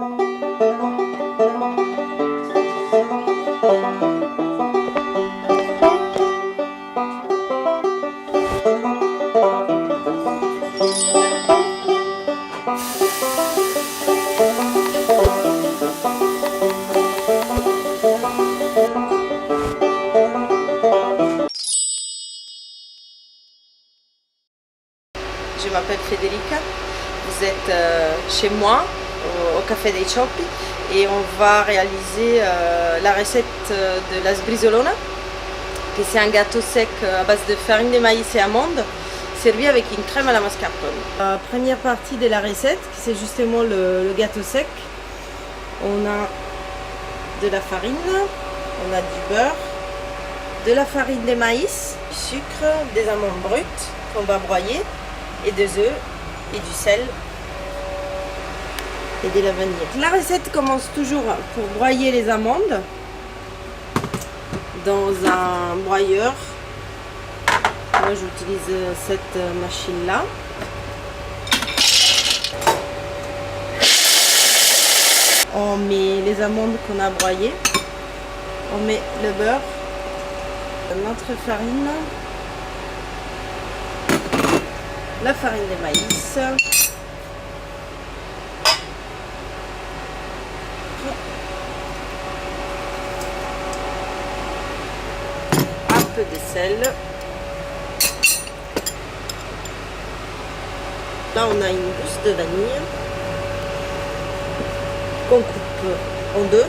Je m'appelle Federica, vous êtes chez moi au Café dei Cioppi et on va réaliser la recette de la sbrisolona, qui c'est un gâteau sec à base de farine de maïs et amandes, servi avec une crème à la mascarpone. La première partie de la recette, c'est justement le gâteau sec. On a de la farine, on a du beurre, de la farine de maïs, du sucre, des amandes brutes qu'on va broyer, et des œufs et du sel et de la vanille. La recette commence toujours pour broyer les amandes dans un broyeur. Moi j'utilise cette machine là. On met les amandes qu'on a broyées, on met le beurre, notre farine, la farine de maïs, un peu de sel. Là on a une gousse de vanille qu'on coupe en deux.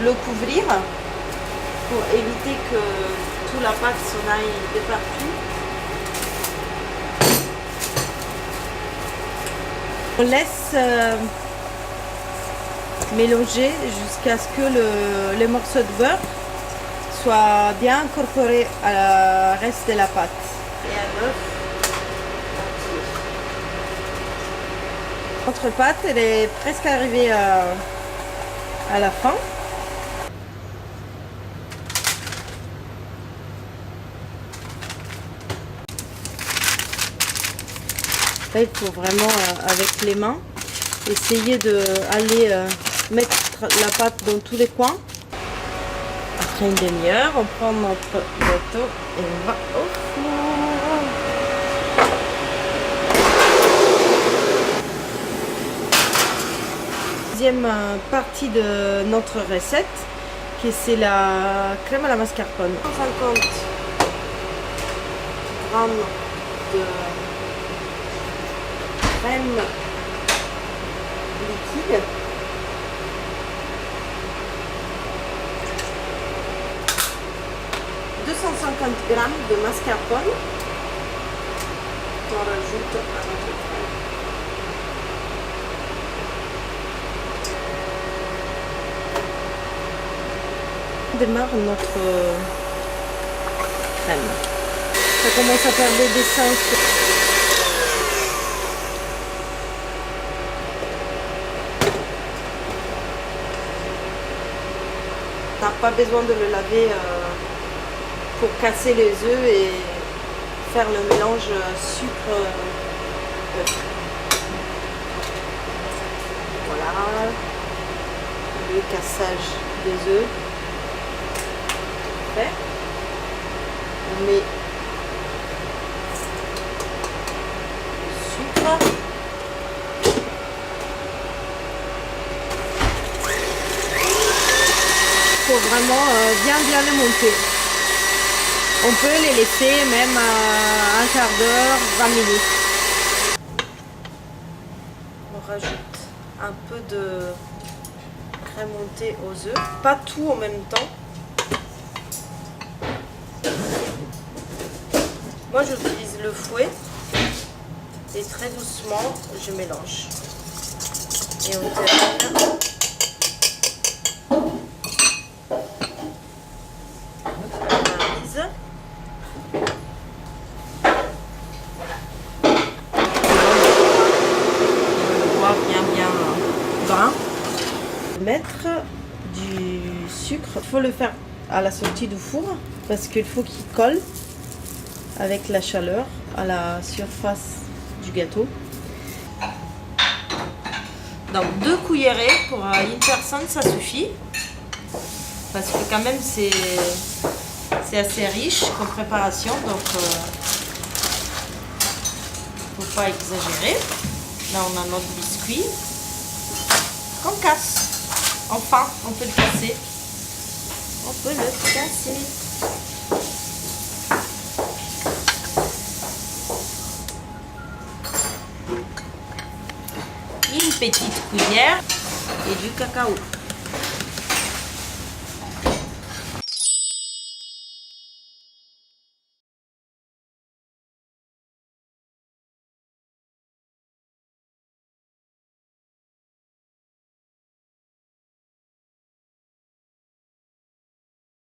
Le couvrir pour éviter que toute la pâte s'en aille de partout. On laisse mélanger jusqu'à ce que les morceaux de beurre soient bien incorporés à la reste de la pâte. Et un œuf. Notre pâte, elle est presque arrivée à la fin. Là, il faut vraiment, avec les mains, essayer d'aller mettre la pâte dans tous les coins. Après une demi-heure, on prend notre gâteau et on va au four. Deuxième partie de notre recette, qui c'est la crème à la mascarpone. 150 g de crème liquide, g de mascarpone. On rajoute à notre crème. On démarre notre crème. Ça commence à perdre d'essence. On n'a pas besoin de le laver pour casser les œufs et faire le mélange sucre-œuf. Voilà le cassage des œufs. Fait. On met le sucre. Il faut vraiment bien les monter. On peut les laisser même un quart d'heure, 20 minutes. On rajoute un peu de crème montée aux œufs, pas tout en même temps. Moi j'utilise le fouet et très doucement je mélange. Et on termine. mettre du sucre. Il faut le faire à la sortie du four parce qu'il faut qu'il colle avec la chaleur à la surface du gâteau. Donc 2 cuillerées pour une personne, ça suffit. Parce que quand même c'est assez riche comme préparation, donc faut pas exagérer. Là on a notre biscuit qu'on casse. Enfin, on peut le casser. On peut le casser. Une petite cuillère et du cacao.